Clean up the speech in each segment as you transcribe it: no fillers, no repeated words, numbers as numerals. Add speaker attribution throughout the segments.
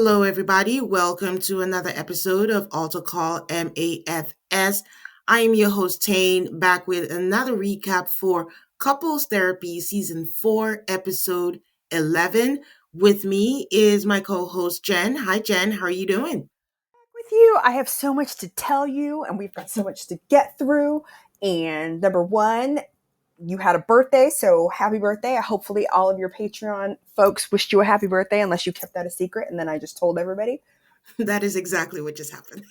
Speaker 1: Hello, everybody. Welcome to another episode of Altar Call MAFS. I am your host, Tane, back with another recap for Couples Therapy Season 4, Episode 11. With me is my co host, Jenn. Hi, Jenn. How are you doing?
Speaker 2: With you. I have so much to tell you, and we've got so much to get through. And number one, you had a birthday, so happy birthday. Hopefully, all of your Patreon folks wished you a happy birthday, unless you kept that a secret and then I just told everybody.
Speaker 1: That is exactly what just happened.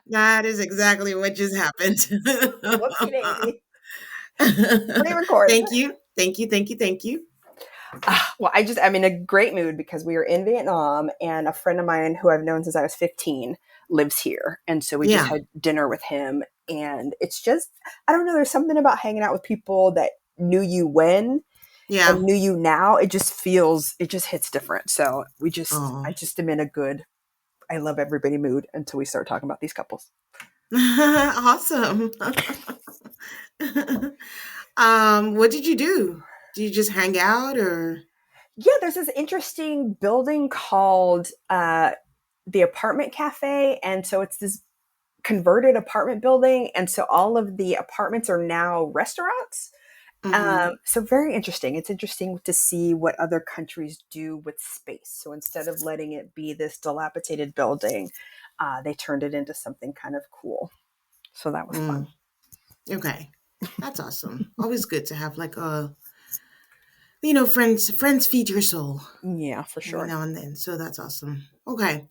Speaker 1: That is exactly what just happened.
Speaker 2: Whoopsie daisy. Pre-recorded.
Speaker 1: Thank you. Thank you. Thank you. Thank you.
Speaker 2: Well, I'm in a great mood because we were in Vietnam, and a friend of mine who I've known since I was 15 lives here. And so we just
Speaker 1: Yeah.
Speaker 2: had dinner with him. And it's just, I don't know, there's something about hanging out with people that knew you when
Speaker 1: Yeah.
Speaker 2: and knew you now. It just hits different. So
Speaker 1: Oh.
Speaker 2: I just am in a good, I love everybody mood until we start talking about these couples.
Speaker 1: Awesome. What did you do? Did you just hang out or?
Speaker 2: Yeah, there's this interesting building called the Apartment Cafe. And so it's this converted apartment building. And so all of the apartments are now restaurants.
Speaker 1: Mm-hmm.
Speaker 2: So very interesting. It's interesting to see what other countries do with space. So instead of letting it be this dilapidated building, they turned it into something kind of cool. So that was fun.
Speaker 1: Okay. That's awesome. Always good to have like friends feed your soul
Speaker 2: Yeah, for
Speaker 1: every
Speaker 2: sure.
Speaker 1: now and then. So that's awesome. Okay.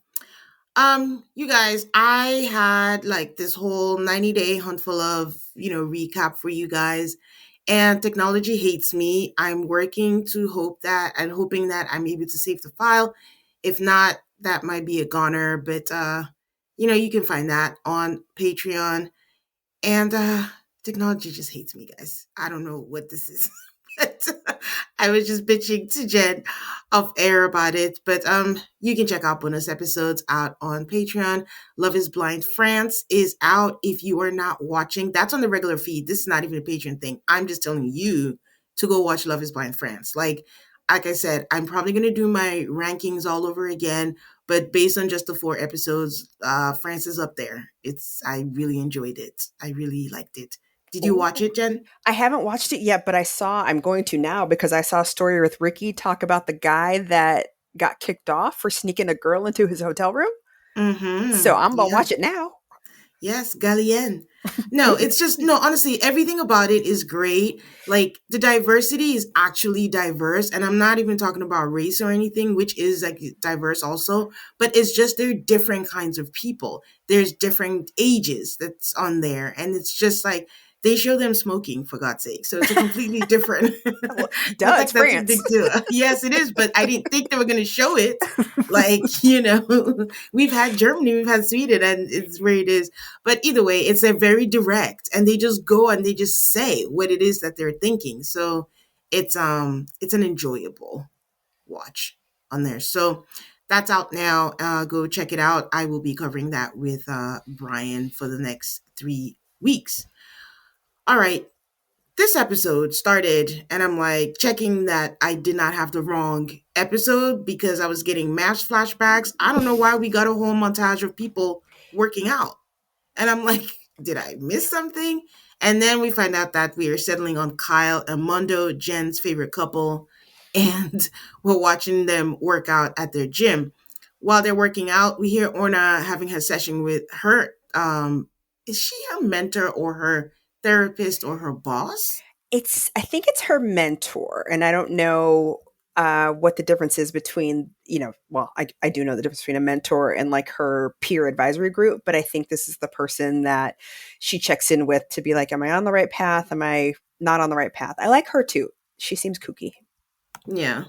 Speaker 1: You guys, I had like this whole 90-day hunt full of, recap for you guys. And technology hates me. I'm working to hoping that I'm able to save the file. If not, that might be a goner, but you can find that on Patreon. And technology just hates me, guys. I don't know what this is. But I was just bitching to Jen off air about it. But you can check out bonus episodes out on Patreon. Love is Blind France is out if you are not watching. That's on the regular feed. This is not even a Patreon thing. I'm just telling you to go watch Love is Blind France. Like I said, I'm probably gonna do my rankings all over again. But based on just the 4 episodes, France is up there. I really enjoyed it. I really liked it. Did you watch it, Jen?
Speaker 2: I haven't watched it yet, but I'm going to now because I saw a story with Ricky talk about the guy that got kicked off for sneaking a girl into his hotel room. So
Speaker 1: Mm-hmm.
Speaker 2: I'm going to
Speaker 1: Yeah.
Speaker 2: watch it now.
Speaker 1: Yes, Galien. No, it's just no, honestly, everything about it is great. Like the diversity is actually diverse. And I'm not even talking about race or anything, which is like diverse also, but it's just they're different kinds of people. There's different ages that's on there. And it's just like they show them smoking for God's sake. So it's a completely different
Speaker 2: Well,
Speaker 1: not
Speaker 2: duh, it's
Speaker 1: like that's a
Speaker 2: France.
Speaker 1: big deal. Yes, it is, but I didn't think they were gonna show it. Like, we've had Germany, we've had Sweden, and it's where it is. But either way, it's a very direct, and they just go and they just say what it is that they're thinking. So it's an enjoyable watch on there. So that's out now. Go check it out. I will be covering that with Brian for the next 3 weeks. All right. This episode started, and I'm like checking that I did not have the wrong episode because I was getting match flashbacks. I don't know why we got a whole montage of people working out. And I'm like, did I miss something? And then we find out that we are settling on Kyle and Mondo, Jen's favorite couple, and we're watching them work out at their gym. While they're working out, we hear Orna having her session with her. Is she her mentor or her therapist or her boss?
Speaker 2: I think it's her mentor, and I don't know what the difference is between, well, I do know the difference between a mentor and like her peer advisory group, but I think this is the person that she checks in with to be like, am I on the right path? Am I not on the right path? I like her too. She seems kooky.
Speaker 1: Yeah.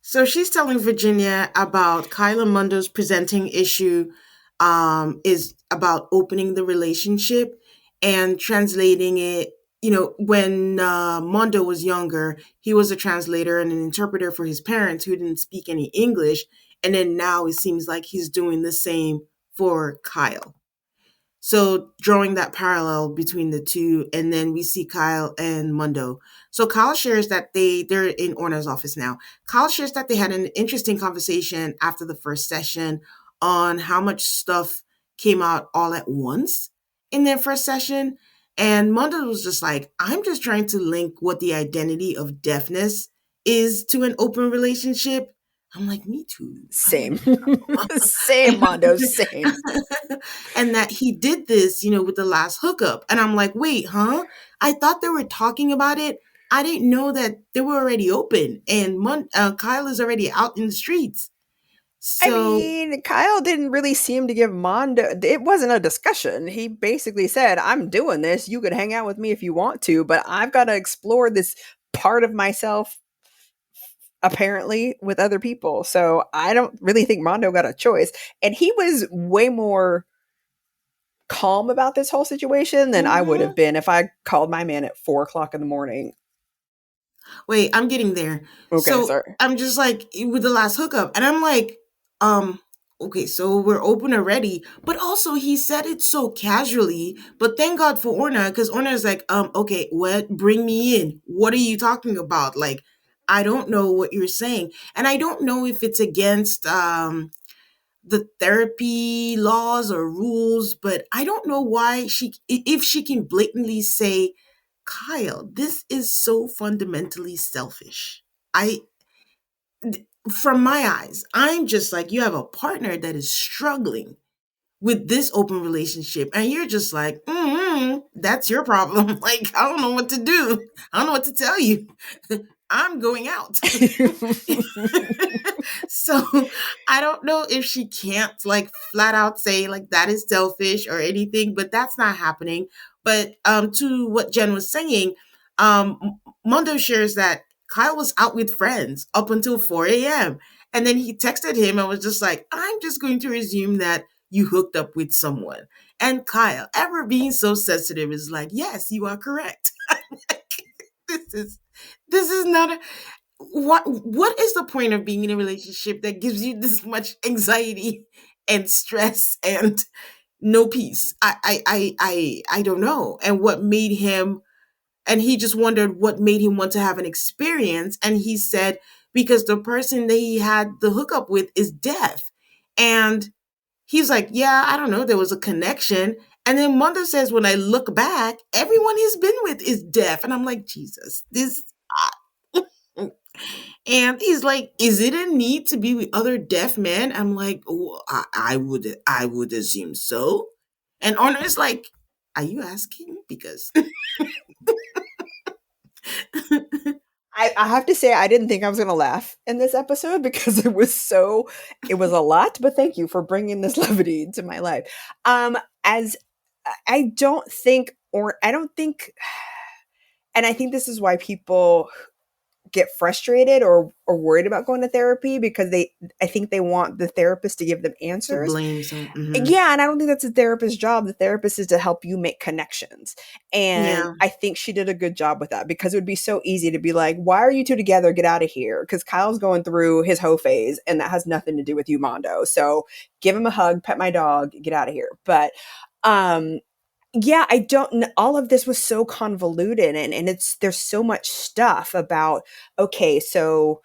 Speaker 1: So she's telling Virginia about Kyla Mundo's presenting issue is about opening the relationship and translating it. When Mondo was younger, he was a translator and an interpreter for his parents who didn't speak any English. And then now it seems like he's doing the same for Kyle. So drawing that parallel between the two, and then we see Kyle and Mondo. So Kyle shares that they're in Orna's office now. Kyle shares that they had an interesting conversation after the first session on how much stuff came out all at once in their first session. And Mondo was just like, I'm just trying to link what the identity of deafness is to an open relationship. I'm like, me too. I
Speaker 2: Same.
Speaker 1: want to
Speaker 2: Same, Mondo, same.
Speaker 1: and that he did this, with the last hookup. And I'm like, wait, huh? I thought they were talking about it. I didn't know that they were already open and Kyle is already out in the streets.
Speaker 2: I
Speaker 1: So,
Speaker 2: mean, Kyle didn't really seem to give Mondo. It wasn't a discussion. He basically said, I'm doing this. You could hang out with me if you want to, but I've got to explore this part of myself, apparently, with other people. So I don't really think Mondo got a choice. And he was way more calm about this whole situation than I would have
Speaker 1: mhm.
Speaker 2: been if I called my man at 4 o'clock in the morning.
Speaker 1: Wait, I'm getting there.
Speaker 2: Okay,
Speaker 1: So
Speaker 2: sorry.
Speaker 1: I'm just like with the last hookup, and I'm like, um, okay, so we're open already. But also he said it so casually. But thank God for Orna, because Orna is like, okay, what? Bring me in. What are you talking about? Like, I don't know what you're saying, and I don't know if it's against the therapy laws or rules, but I don't know why if she can blatantly say, Kyle, this is so fundamentally selfish. I, from my eyes, I'm just like, you have a partner that is struggling with this open relationship, and you're just like, that's your problem. Like, I don't know what to do. I don't know what to tell you. I'm going out. So I don't know if she can't like flat out say like that is selfish or anything, but that's not happening. But to what Jen was saying, Mondo shares that Kyle was out with friends up until 4 a.m. And then he texted him and was just like, I'm just going to assume that you hooked up with someone. And Kyle, ever being so sensitive, is like, yes, you are correct. this is this is not a what is the point of being in a relationship that gives you this much anxiety and stress and no peace? I don't know. And what made him and he just wondered what made him want to have an experience. And he said, because the person that he had the hookup with is deaf. And he's like, yeah, I don't know, there was a connection. And then Mondo says, when I look back, everyone he's been with is deaf. And I'm like, Jesus, this. And he's like, "Is it a need to be with other deaf men?" I'm like, oh, I would assume so. And Honor is like, "Are you asking?" Because
Speaker 2: I have to say, I didn't think I was going to laugh in this episode because it was a lot, but thank you for bringing this levity into my life. As I don't think, or I don't think, and I think this is why people get frustrated or worried about going to therapy because I think they want the therapist to give them
Speaker 1: to
Speaker 2: answers.
Speaker 1: blame some.
Speaker 2: Yeah, and I don't think that's the therapist's job. The therapist is to help you make connections. And
Speaker 1: Yeah,
Speaker 2: I think she did a good job with that because it would be so easy to be like, why are you two together? Get out of here. Because Kyle's going through his hoe phase and that has nothing to do with you, Mondo. So give him a hug, pet my dog, get out of here. But um yeah, I don't all of this was so convoluted and there's so much stuff about okay, so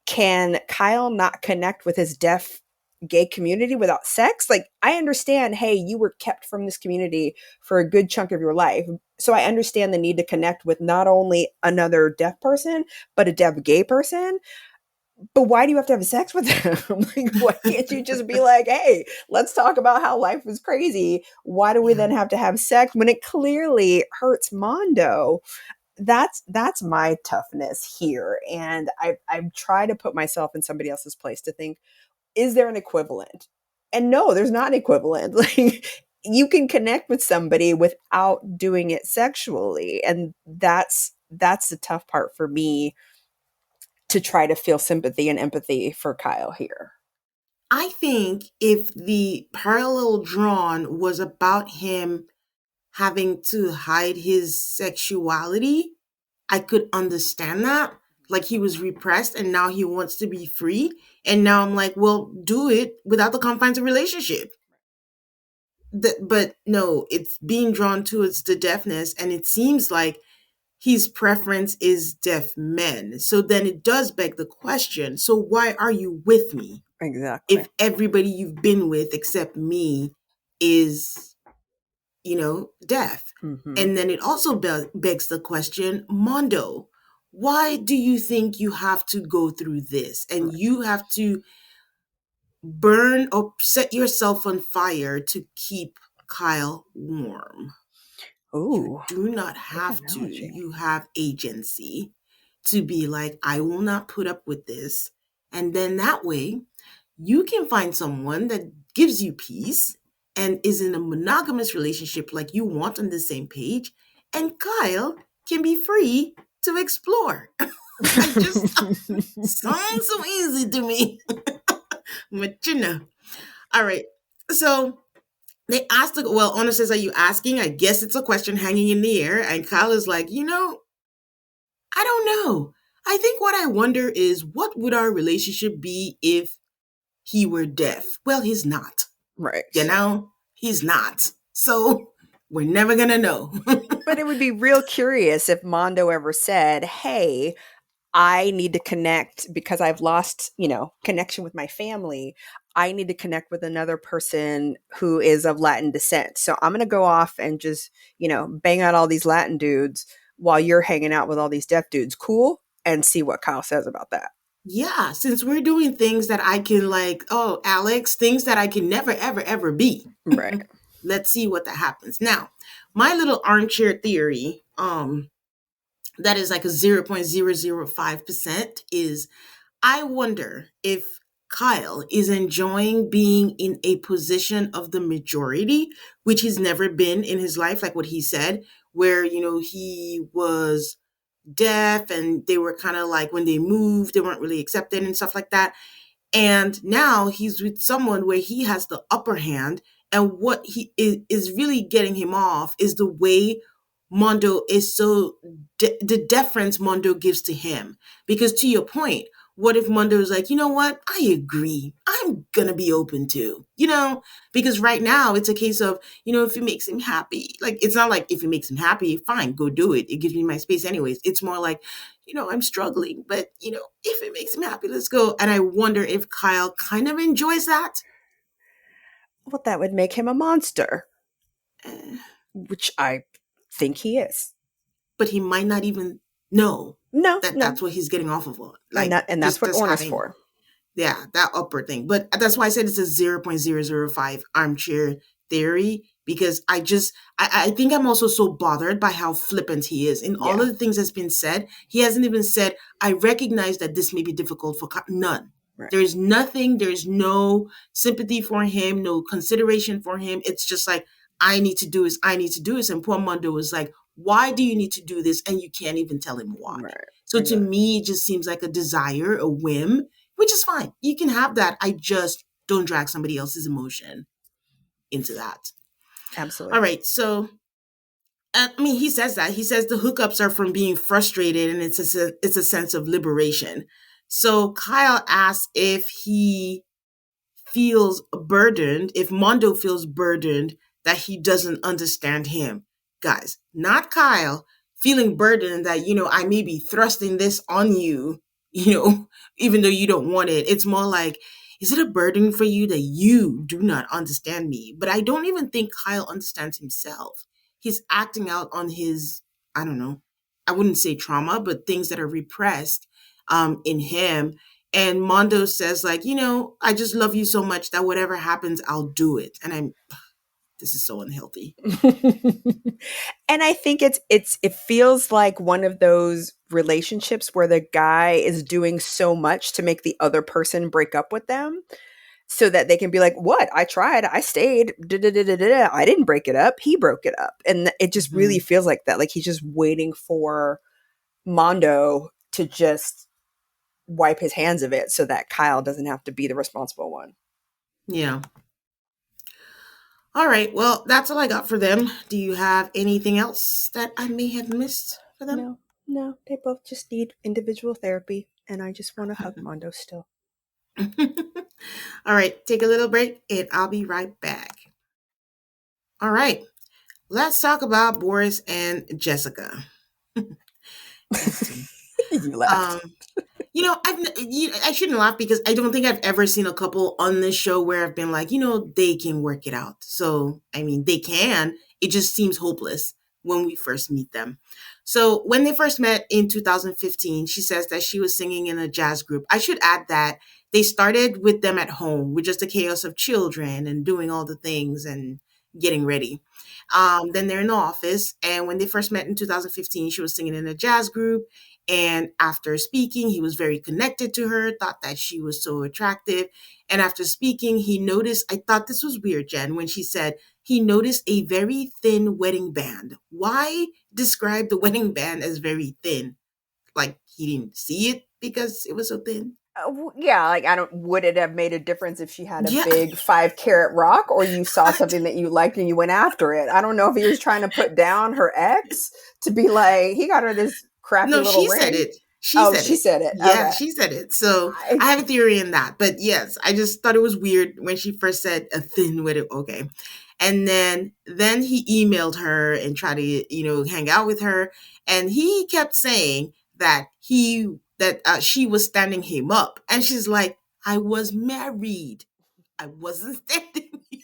Speaker 2: can Kyle not connect with his deaf gay community without sex? Like I understand, hey, you were kept from this community for a good chunk of your life. So I understand the need to connect with not only another deaf person, but a deaf gay person, but why do you have to have sex with them? Like, why can't you just be like, hey, let's talk about how life was crazy? Why do we
Speaker 1: yeah.
Speaker 2: then have to have sex when it clearly hurts Mondo? That's my toughness here. And I try to put myself in somebody else's place to think, is there an equivalent? And no, there's not an equivalent. Like you can connect with somebody without doing it sexually. And that's the tough part for me to try to feel sympathy and empathy for Kyle here.
Speaker 1: I think if the parallel drawn was about him having to hide his sexuality, I could understand that. Like he was repressed and now he wants to be free. And now I'm like, well, do it without the confines of relationship. but no, it's being drawn towards the deafness, and it seems like his preference is deaf men. So then it does beg the question, so why are you with me
Speaker 2: Exactly.
Speaker 1: if everybody you've been with except me is, deaf?
Speaker 2: Hmm.
Speaker 1: And then it also begs the question, Mondo, why do you think you have to go through this and
Speaker 2: Right.
Speaker 1: you have to burn or set yourself on fire to keep Kyle warm? You
Speaker 2: Ooh,
Speaker 1: do not
Speaker 2: good
Speaker 1: have to.
Speaker 2: analogy.
Speaker 1: You have agency to be like, I will not put up with this. And then that way, you can find someone that gives you peace and is in a monogamous relationship like you want on the same page. And Kyle can be free to explore. I just sounds so easy to me. But All right. So they asked, well, Honor says, are you asking? I guess it's a question hanging in the air. And Kyle is like, I don't know. I think what I wonder is what would our relationship be if he were deaf? Well, he's not.
Speaker 2: Right.
Speaker 1: He's not. So we're never going to know.
Speaker 2: But it would be real curious if Mondo ever said, "Hey, I need to connect because I've lost, connection with my family. I need to connect with another person who is of Latin descent. So I'm going to go off and just, bang out all these Latin dudes while you're hanging out with all these deaf dudes. Cool?" And see what Kyle says about that.
Speaker 1: Yeah, since we're doing things that I can, like, oh, Alex, things that I can never, ever, ever be.
Speaker 2: Right.
Speaker 1: Let's see what that happens. Now, my little armchair theory, that is like a 0.005%, is I wonder if Kyle is enjoying being in a position of the majority, which he's never been in his life, like what he said, where, he was deaf and they were kind of like, when they moved, they weren't really accepted and stuff like that. And now he's with someone where he has the upper hand. And what is really getting him off is the way Mondo is so, the deference Mondo gives to him. Because to your point, what if Mondo is like, you know what? I agree. I'm going to be open to, because right now it's a case of, if it makes him happy, like, it's not like if it makes him happy, fine, go do it. It gives me my space anyways. It's more like, I'm struggling, but if it makes him happy, let's go. And I wonder if Kyle kind of enjoys that.
Speaker 2: Well, that would make him a monster,
Speaker 1: Eh,
Speaker 2: which I think he is.
Speaker 1: but he might not even know
Speaker 2: No,
Speaker 1: that
Speaker 2: no.
Speaker 1: that's what he's getting off of.
Speaker 2: And
Speaker 1: Like,
Speaker 2: that's what
Speaker 1: just
Speaker 2: Orna's
Speaker 1: having,
Speaker 2: for.
Speaker 1: yeah, that upper thing. But that's why I said it's a 0.005 armchair theory, because I think I'm also so bothered by how flippant he is. In all
Speaker 2: Yeah.
Speaker 1: of the things that's been said, he hasn't even said, I recognize that this may be difficult for none.
Speaker 2: Right.
Speaker 1: There's nothing, there's no sympathy for him, no consideration for him. It's just like, I need to do this, I need to do this. And poor Mondo was like, why do you need to do this? And you can't even tell him why.
Speaker 2: Right.
Speaker 1: So to
Speaker 2: Exactly.
Speaker 1: me, it just seems like a desire, a whim, which is fine. You can have that. I just don't drag somebody else's emotion into that. All
Speaker 2: Absolutely.
Speaker 1: right. So, I mean, he says that. He says the hookups are from being frustrated and it's a sense of liberation. So Kyle asks if he feels burdened, if Mondo feels burdened that he doesn't understand him. Guys, not Kyle feeling burdened that, I may be thrusting this on you, even though you don't want it. It's more like, is it a burden for you that you do not understand me? But I don't even think Kyle understands himself. He's acting out on his, I don't know, I wouldn't say trauma, but things that are repressed in him. And Mondo says, like, I just love you so much that whatever happens, I'll do it. And this is so unhealthy.
Speaker 2: And I think it feels like one of those relationships where the guy is doing so much to make the other person break up with them so that they can be like, "What? I tried. I stayed. Da-da-da-da-da. I didn't break it up. He broke it up." And it just really
Speaker 1: Hmm.
Speaker 2: feels like that. Like he's just waiting for Mondo to just wipe his hands of it so that Kyle doesn't have to be the responsible one.
Speaker 1: Yeah. All right. Well, that's all I got for them. Do you have anything else that I may have missed for them?
Speaker 2: No, no, they both just need individual therapy. And I just want to hug Mondo still.
Speaker 1: All right. Take a little break and I'll be right back. All right. Let's talk about Boris and Jessica. Interesting.
Speaker 2: You laughed.
Speaker 1: Um, I shouldn't laugh because I don't think I've ever seen a couple on this show where I've been like, they can work it out. So, I mean, they can. It just seems hopeless when we first meet them. So, when they first met in 2015, she says that she was singing in a jazz group. I should add that they started with them at home with just the chaos of children and doing all the things and getting ready. Then they're in the office. And when they first met in 2015, she was singing in a jazz group. And after speaking, he was very connected to her, thought that she was so attractive. And after speaking, he noticed, I thought this was weird, Jen, when she said he noticed a very thin wedding band. Why describe the wedding band as very thin? Like he didn't see it because it was so thin?
Speaker 2: Yeah, like I don't. Would it have made a difference if she had a
Speaker 1: Yeah.
Speaker 2: big 5 carat rock, or you saw something that you liked and you went after it? I don't know if he was trying to put down her ex to be like, he got her this crappy
Speaker 1: No,
Speaker 2: little
Speaker 1: she said
Speaker 2: ring.
Speaker 1: it. She
Speaker 2: Oh,
Speaker 1: said
Speaker 2: she
Speaker 1: it.
Speaker 2: said it.
Speaker 1: Yeah,
Speaker 2: Okay.
Speaker 1: she said it. So
Speaker 2: I,
Speaker 1: I have a theory in that. But yes, I just thought it was weird when she first said a thin with it. Okay. And then he emailed her and tried to, hang out with her. And he kept saying that she was standing him up. And she's like, I was married. I wasn't standing you.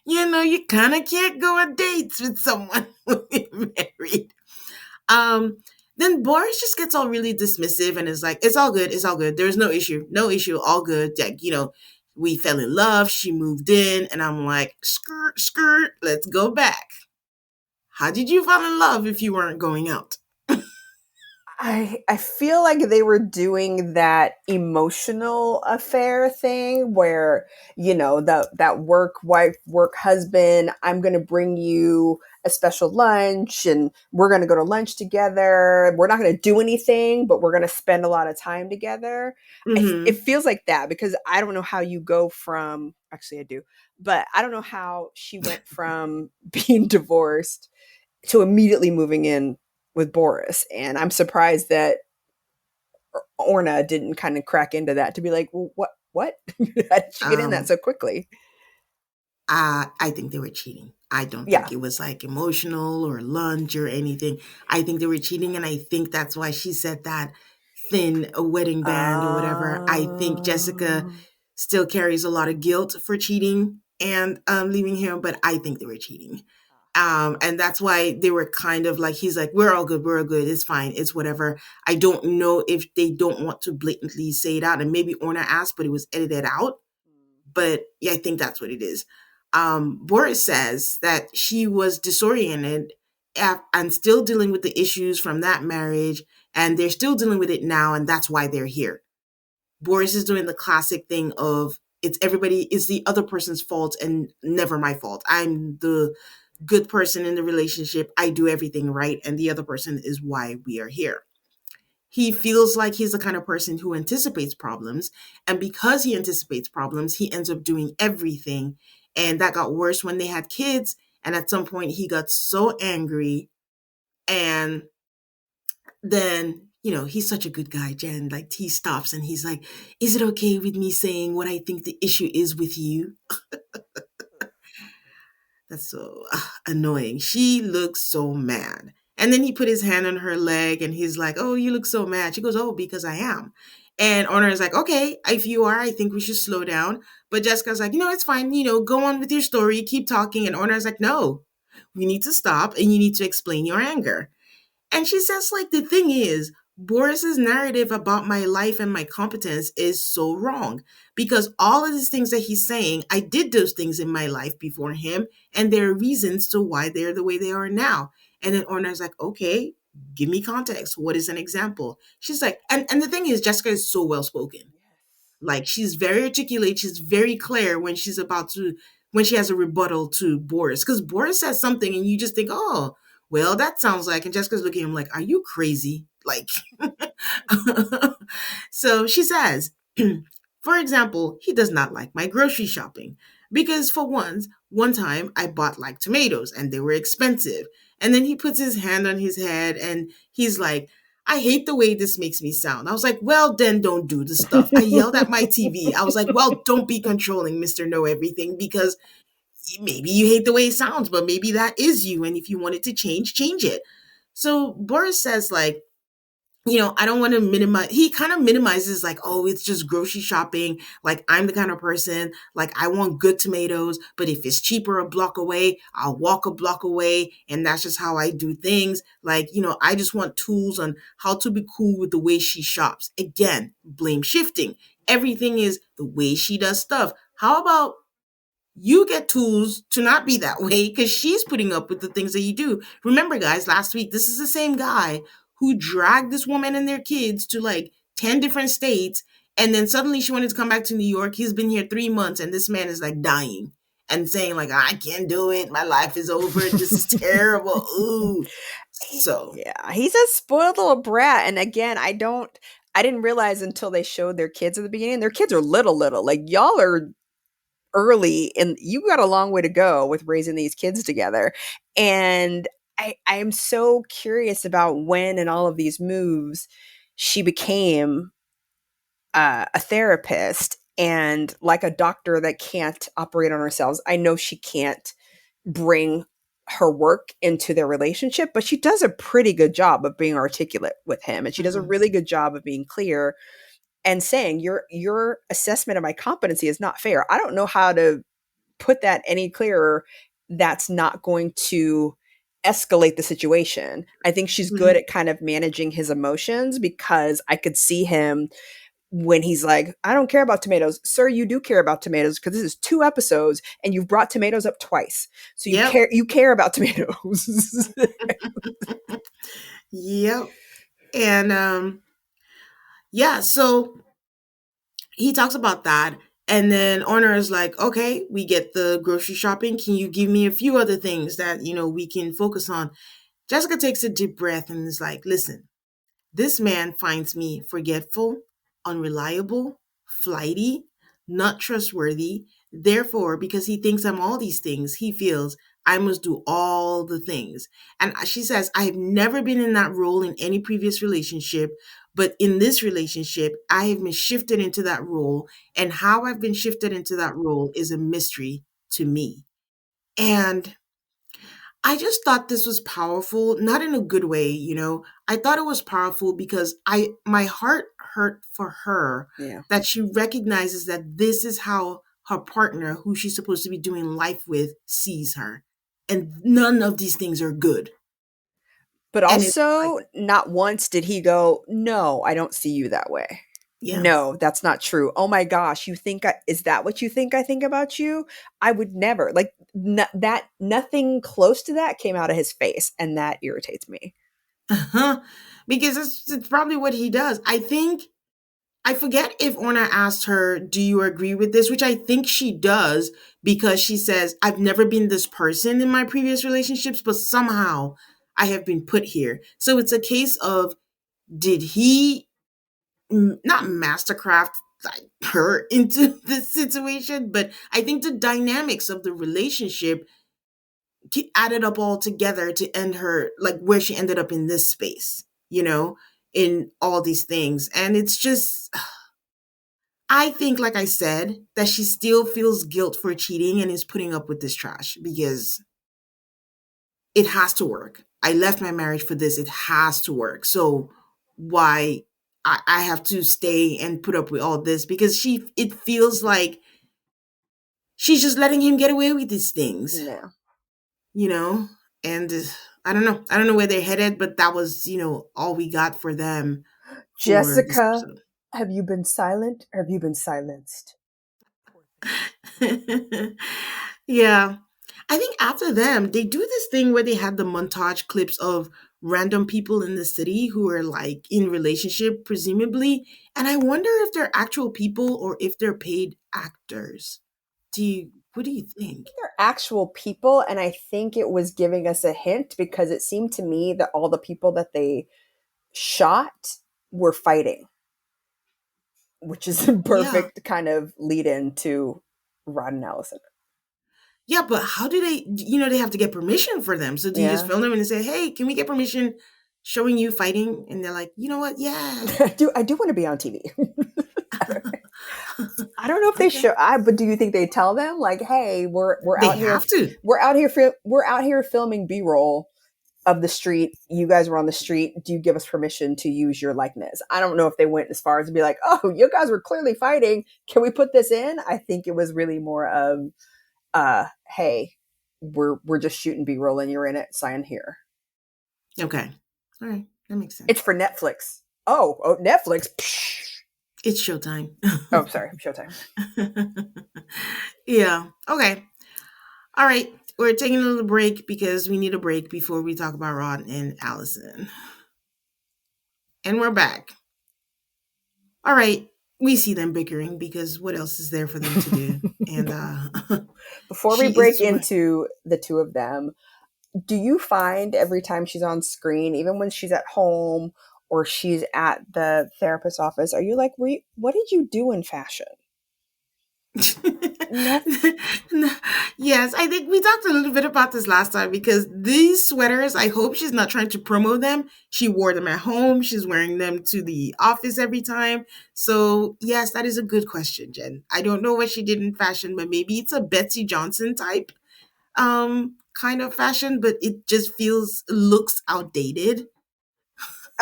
Speaker 1: You kind of can't go on dates with someone who is married. Um, then Boris just gets all really dismissive and is like, it's all good, it's all good. There's no issue, no issue, all good. Like, we fell in love, she moved in, and I'm like, skirt, skirt, let's go back. How did you fall in love if you weren't going out?
Speaker 2: I feel like they were doing that emotional affair thing where, that work wife, work husband, I'm going to bring you a special lunch and we're going to go to lunch together. We're not going to do anything, but we're going to spend a lot of time together. It
Speaker 1: Mm-hmm.
Speaker 2: feels like that because I don't know how you go from, actually, I do, but I don't know how she went from being divorced to immediately moving in with Boris. And I'm surprised that Orna didn't kind of crack into that to be like, well, what? How did she get in that
Speaker 1: Um,
Speaker 2: so quickly?
Speaker 1: I think they were cheating. I don't
Speaker 2: Yeah.
Speaker 1: think it was like emotional or lunch or anything. I think they were cheating, and I think that's why she said that thin a wedding band or whatever. I think Jessica
Speaker 2: Um,
Speaker 1: still carries a lot of guilt for cheating and leaving him, but I think they were cheating. And that's why they were kind of like, he's like, we're all good, it's fine, it's whatever. I don't know if they don't want to blatantly say it out, and maybe Orna asked, but it was edited out. But yeah, I think that's what it is. Boris says that she was disoriented and still dealing with the issues from that marriage, and they're still dealing with it now, and that's why they're here. Boris is doing the classic thing of it's the other person's fault and never my fault. I'm the good person in the relationship. I do everything right, and the other person is why we are here. He feels like he's the kind of person who anticipates problems. And because he anticipates problems, he ends up doing everything. And that got worse when they had kids. And at some point, he got so angry. And then, he's such a good guy, Jen. Like, he stops and he's like, is it okay with me saying what I think the issue is with you? That's so annoying. She looks so mad. And then he put his hand on her leg and he's like, oh, you look so mad. She goes, oh, because I am. And Honor is like, okay, if you are, I think we should slow down. But Jessica's like, it's fine. Go on with your story, keep talking. And Honor is like, no, we need to stop and you need to explain your anger. And she says, like, the thing is, Boris's narrative about my life and my competence is so wrong because all of these things that he's saying, I did those things in my life before him, and there are reasons to why they're the way they are now. And then Orna's like, okay, give me context. What is an example? She's like, and the thing is, Jessica is so well spoken. Like she's very articulate, she's very clear when she has a rebuttal to Boris. Because Boris says something and you just think, oh, well, that sounds like, and Jessica's looking at him like, are you crazy? Like, so she says, for example, he does not like my grocery shopping because for one time I bought like tomatoes and they were expensive. And then he puts his hand on his head and he's like, I hate the way this makes me sound. I was like, well, then don't do the stuff. I yelled at my TV. I was like, well, don't be controlling, Mr. Know Everything, because maybe you hate the way it sounds, but maybe that is you. And if you want it to change, change it. So Boris says, like, I don't want to minimize. He kind of minimizes, like, oh, it's just grocery shopping. Like, I'm the kind of person, like, I want good tomatoes, but if it's cheaper a block away, I'll walk a block away. And that's just how I do things. Like, I just want tools on how to be cool with the way she shops. Again, blame shifting. Everything is the way she does stuff. How about you get tools to not be that way because she's putting up with the things that you do. Remember, guys, last week, this is the same guy who dragged this woman and their kids to like 10 different states. And then suddenly she wanted to come back to New York. He's been here 3 months and this man is like dying and saying, like, I can't do it. My life is over. This is terrible. Ooh. So,
Speaker 2: yeah, he's a spoiled little brat. And again, I didn't realize until they showed their kids at the beginning. Their kids are little. Like, y'all are early and you got a long way to go with raising these kids together. And I'm so curious about when in all of these moves she became a therapist and like a doctor that can't operate on herself. I know she can't bring her work into their relationship, but she does a pretty good job of being articulate with him. And she does a really good job of being clear and saying your assessment of my competency is not fair. I don't know how to put that any clearer. That's not going to escalate the situation. I think she's good at kind of managing his emotions because I could see him when he's like, I don't care about tomatoes. Sir, you do care about tomatoes because this is 2 episodes and you've brought tomatoes up twice. So you care about tomatoes.
Speaker 1: yep. And yeah, so he talks about that. And then Honor is like, okay, we get the grocery shopping. Can you give me a few other things that, we can focus on? Jessica takes a deep breath and is like, listen, this man finds me forgetful, unreliable, flighty, not trustworthy. Therefore, because he thinks I'm all these things, he feels I must do all the things. And she says, I have never been in that role in any previous relationship, but in this relationship, I have been shifted into that role. And how I've been shifted into that role is a mystery to me. And I just thought this was powerful, not in a good way. I thought it was powerful because my heart hurt for her
Speaker 2: Yeah.
Speaker 1: that she recognizes that this is how her partner, who she's supposed to be doing life with, sees her. And none of these things are good.
Speaker 2: But
Speaker 1: And it's like,
Speaker 2: also, not once did he go, no, I don't see you that way.
Speaker 1: yeah.
Speaker 2: No, that's not true. Oh my gosh, is that what you think I think about you? I would never. Like that nothing close to that came out of his face and that irritates me.
Speaker 1: Uh-huh. Because it's probably what he does. I forget if Orna asked her, do you agree with this? Which I think she does because she says, I've never been this person in my previous relationships, but somehow I have been put here. So it's a case of, did he not mastercraft like her into this situation? But I think the dynamics of the relationship added up all together to end her, like where she ended up in this space, in all these things. And it's just, I think, like I said, that she still feels guilt for cheating and is putting up with this trash because it has to work. I left my marriage for this. It has to work. So why I have to stay and put up with all this because it feels like she's just letting him get away with these things,
Speaker 2: Yeah.
Speaker 1: And I don't know. I don't know where they're headed, but that was, all we got for them for this
Speaker 2: Jessica,
Speaker 1: episode.
Speaker 2: have you been silent or have you been silenced?
Speaker 1: Yeah. I think after them, they do this thing where they had the montage clips of random people in the city who are like in relationship, presumably. And I wonder if they're actual people or if they're paid actors. What do you think?
Speaker 2: They're actual people, and I think it was giving us a hint because it seemed to me that all the people that they shot were fighting, which is a
Speaker 1: Yeah.
Speaker 2: perfect kind of lead in to Rod and Allison.
Speaker 1: Yeah, but how do they have to get permission for them. So do you just
Speaker 2: Yeah.
Speaker 1: film them and say, hey, can we get permission showing you fighting? And they're like, you know what? Yeah.
Speaker 2: I do want to be on TV. I don't know if they
Speaker 1: Okay.
Speaker 2: show. But do you think they tell them like, "Hey, we're
Speaker 1: They
Speaker 2: out here,
Speaker 1: have to.
Speaker 2: we're out here filming B-roll of the street. You guys were on the street. Do you give us permission to use your likeness?" I don't know if they went as far as to be like, "Oh, you guys were clearly fighting. Can we put this in?" I think it was really more of, "Hey, we're just shooting B-roll and you're in it. Sign here."
Speaker 1: Okay. All right. That makes
Speaker 2: It's
Speaker 1: sense.
Speaker 2: for Netflix. Oh, Netflix. Psh.
Speaker 1: It's showtime.
Speaker 2: Oh, sorry, Showtime.
Speaker 1: Yeah. Okay. All right. We're taking a little break because we need a break before we talk about Rod and Allison. And we're back. All right. We see them bickering because what else is there for them to do? And
Speaker 2: Before we
Speaker 1: she
Speaker 2: break
Speaker 1: is
Speaker 2: into the two of them, do you find every time she's on screen, even when she's at home or she's at the therapist's office, are you like, what did you do in fashion? No.
Speaker 1: yes, I think we talked a little bit about this last time because these sweaters, I hope she's not trying to promo them. She wore them at home. She's wearing them to the office every time. So, yes, that is a good question, Jen. I don't know what she did in fashion, but maybe it's a Betsy Johnson type kind of fashion, but it just looks outdated.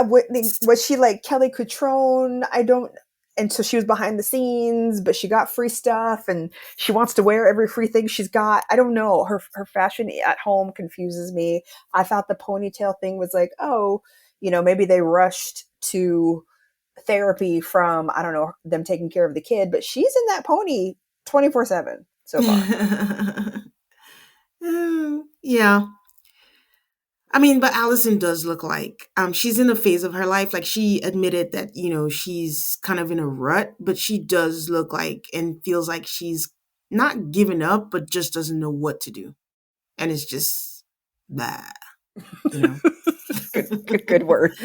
Speaker 2: Was she like Kelly Cutrone? I don't. And so she was behind the scenes, but she got free stuff, and she wants to wear every free thing she's got. I don't know. Her fashion at home confuses me. I thought the ponytail thing was like, oh, maybe they rushed to therapy from, I don't know, them taking care of the kid, but she's in that pony 24/7 so far.
Speaker 1: Yeah. I mean, but Allison does look like she's in a phase of her life. Like she admitted that, she's kind of in a rut, but she does look like and feels like she's not given up, but just doesn't know what to do. And it's just that, you know.
Speaker 2: Good word.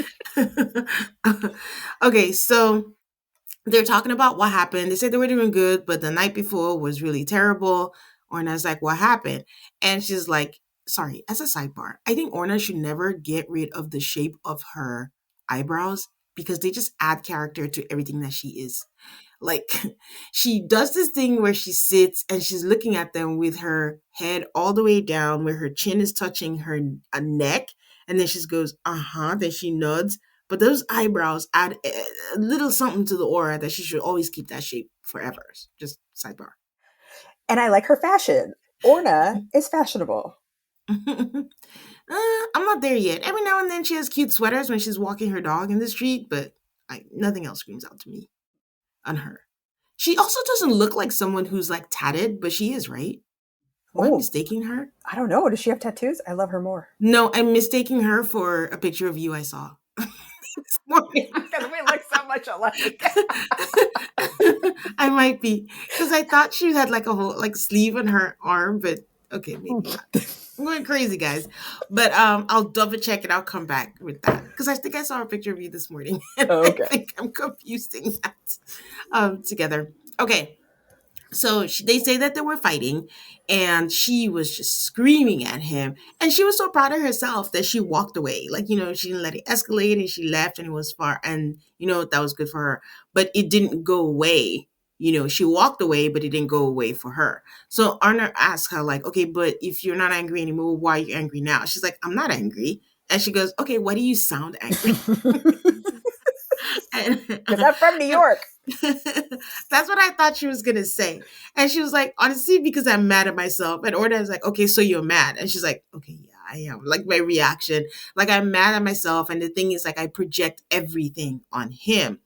Speaker 1: Okay, so they're talking about what happened. They said they were doing good, but the night before was really terrible. Orna's like, what happened? And she's like, sorry, as a sidebar, I think Orna should never get rid of the shape of her eyebrows because they just add character to everything that she is. Like, she does this thing where she sits and she's looking at them with her head all the way down, where her chin is touching her neck. And then she goes, uh huh. Then she nods, but those eyebrows add a little something to the aura that she should always keep that shape forever. Just sidebar.
Speaker 2: And I like her fashion. Orna is fashionable.
Speaker 1: I'm not there yet. Every now and then she has cute sweaters when she's walking her dog in the street, but nothing else screams out to me on her. She also doesn't look like someone who's like tatted, but she is, right? Am I
Speaker 2: Oh,
Speaker 1: mistaking her?
Speaker 2: I don't know. Does she have tattoos? I love her more.
Speaker 1: No, I'm mistaking her for a picture of you I saw this morning.
Speaker 2: Because we look so much alike.
Speaker 1: I might be because I thought she had like a whole like sleeve on her arm, but okay, maybe not. I'm going crazy, guys. But I'll double check and I'll come back with that because I think I saw a picture of you this morning, and I
Speaker 2: Okay.
Speaker 1: think I'm confusing that together. Okay, so they say that they were fighting and she was just screaming at him, and she was so proud of herself that she walked away, like, she didn't let it escalate and she left, and it was far, and that was good for her, but it didn't go away. She walked away, but it didn't go away for her. So Arna asked her, like, okay, but if you're not angry anymore, why are you angry now? She's like, I'm not angry. And she goes, okay, why do you sound angry?
Speaker 2: Because I'm from New
Speaker 1: and
Speaker 2: York.
Speaker 1: that's what I thought she was gonna say. And she was like, honestly, because I'm mad at myself. And Orna is like, okay, so you're mad. And she's like, okay, yeah, I am. Like my reaction. Like I'm mad at myself. And the thing is, like, I project everything on him.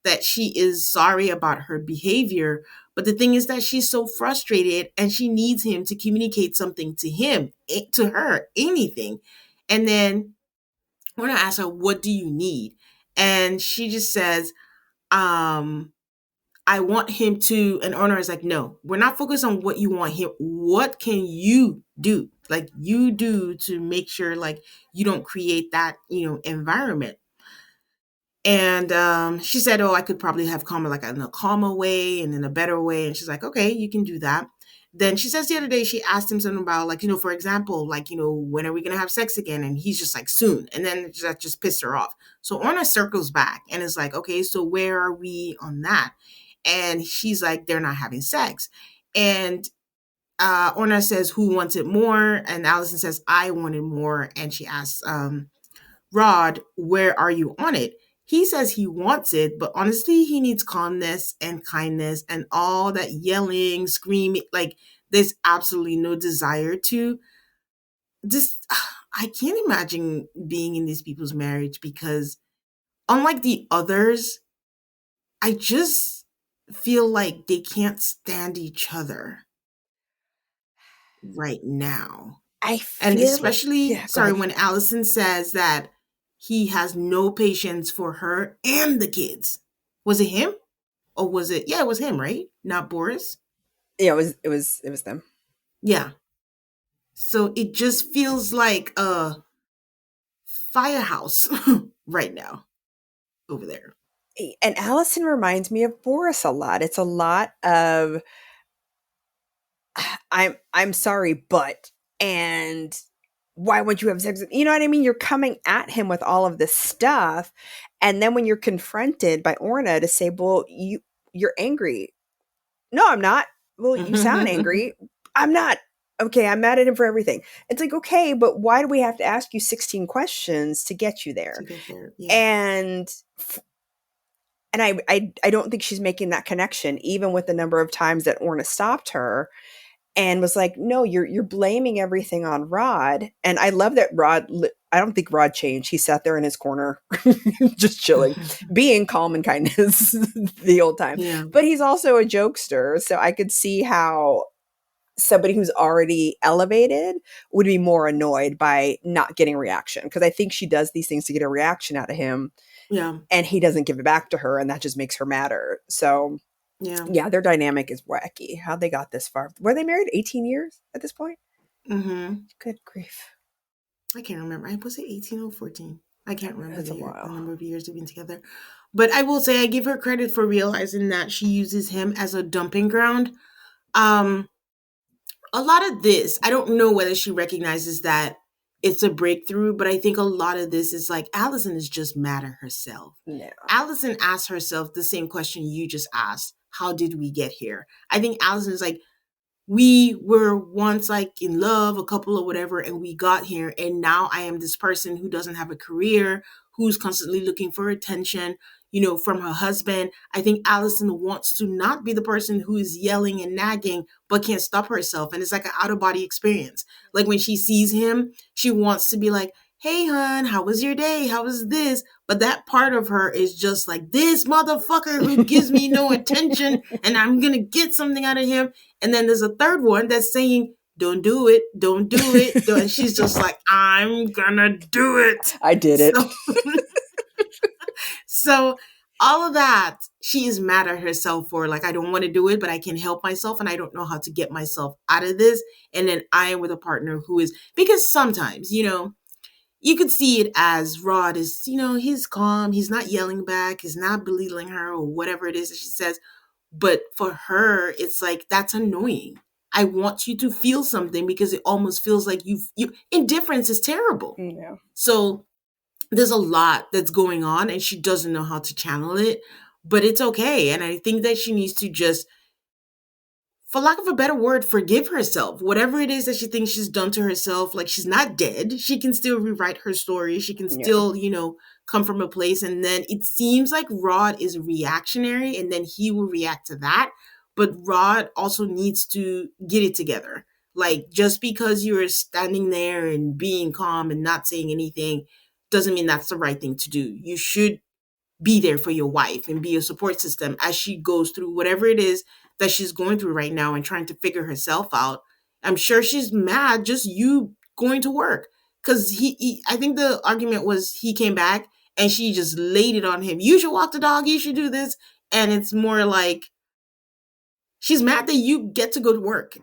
Speaker 1: That she is sorry about her behavior. But the thing is that she's so frustrated and she needs him to communicate something to him, to her, anything. And then Orna asks her, what do you need? And she just says, um, I want him to, and Honor is like, no, we're not focused on what you want him. What can you do? Like you do to make sure like you don't create that, environment. And she said, oh, I could probably have karma like in a calmer way and in a better way. And she's like, okay, you can do that. Then she says the other day, she asked him something about like, for example, like, when are we going to have sex again? And he's just like, soon. And then that just pissed her off. So Orna circles back and is like, okay, so where are we on that? And she's like, they're not having sex. And Orna says, who wants it more? And Allison says, I wanted more. And she asks Rod, where are you on it? He says he wants it, but honestly, he needs calmness and kindness and all that yelling, screaming. Like, there's absolutely no desire to just. I can't imagine being in these people's marriage because, unlike the others, I just feel like they can't stand each other right now.
Speaker 2: I
Speaker 1: And
Speaker 2: feel,
Speaker 1: especially,
Speaker 2: yeah, go
Speaker 1: sorry,
Speaker 2: ahead.
Speaker 1: when Allison says that he has no patience for her and the kids. Was it him? Or was it, yeah, it was him, right? Not Boris?
Speaker 2: Yeah, it was them.
Speaker 1: Yeah. So it just feels like a firehouse right now over there.
Speaker 2: And Allison reminds me of Boris a lot. It's a lot of I'm sorry, but and why would you have sex? You know what I mean? You're coming at him with all of this stuff, and then when you're confronted by Orna to say, "Well, you're angry." No, I'm not. Well, you sound angry. I'm not. Okay, I'm mad at him for everything. It's like, okay, but why do we have to ask you 16 questions to get you
Speaker 1: To
Speaker 2: there?
Speaker 1: get there. Yeah.
Speaker 2: And I don't think she's making that connection, even with the number of times that Orna stopped her and was like, "No, you're blaming everything on Rod." And I love that I don't think Rod changed. He sat there in his corner, just chilling, being calm and kindness the whole time.
Speaker 1: Yeah.
Speaker 2: But he's also a jokester, so I could see how somebody who's already elevated would be more annoyed by not getting a reaction, because I think she does these things to get a reaction out of him,
Speaker 1: Yeah.
Speaker 2: and he doesn't give it back to her, and that just makes her madder. So
Speaker 1: Yeah.
Speaker 2: yeah, their dynamic is wacky. How they got this far? Were they married 18 years at this point?
Speaker 1: Mm-hmm.
Speaker 2: Good grief.
Speaker 1: I can't remember. Was it 18 or 14? I can't remember
Speaker 2: That's
Speaker 1: the
Speaker 2: a
Speaker 1: year, the
Speaker 2: while.
Speaker 1: number of years they've been together. But I will say I give her credit for realizing that she uses him as a dumping ground. Um, a lot of this, I don't know whether she recognizes that it's a breakthrough, but I think a lot of this is like Allison is just mad at herself.
Speaker 2: No.
Speaker 1: Allison asked herself the same question you just asked. How did we get here? I think Allison is like, we were once like in love, a couple or whatever, and we got here. And now I am this person who doesn't have a career, who's constantly looking for attention, from her husband. I think Allison wants to not be the person who is yelling and nagging, but can't stop herself. And it's like an out of body experience. Like when she sees him, she wants to be like, hey, hon, how was your day? How was this? But that part of her is just like, this motherfucker who gives me no attention and I'm going to get something out of him. And then there's a third one that's saying, don't do it, don't do it. And she's just like, I'm gonna do it.
Speaker 2: I did it.
Speaker 1: So all of that, she is mad at herself for, like, I don't want to do it, but I can help myself and I don't know how to get myself out of this. And then I am with a partner who is, because sometimes, you could see it as Rod is, he's calm, he's not yelling back, he's not belittling her or whatever it is that she says. But for her, it's like, that's annoying. I want you to feel something because it almost feels like you indifference is terrible.
Speaker 2: Yeah.
Speaker 1: So there's a lot that's going on and she doesn't know how to channel it, but it's okay. And I think that she needs to just, for lack of a better word, forgive herself. Whatever it is that she thinks she's done to herself, like, she's not dead. She can still rewrite her story. She can
Speaker 2: Yeah.
Speaker 1: still, come from a place. And then it seems like Rod is reactionary and then he will react to that. But Rod also needs to get it together. Like, just because you're standing there and being calm and not saying anything doesn't mean that's the right thing to do. You should be there for your wife and be a support system as she goes through whatever it is that she's going through right now and trying to figure herself out. I'm sure she's mad just you going to work because I think the argument was he came back and she just laid it on him. You should walk the dog. You should do this. And it's more like she's mad that you get to go to work.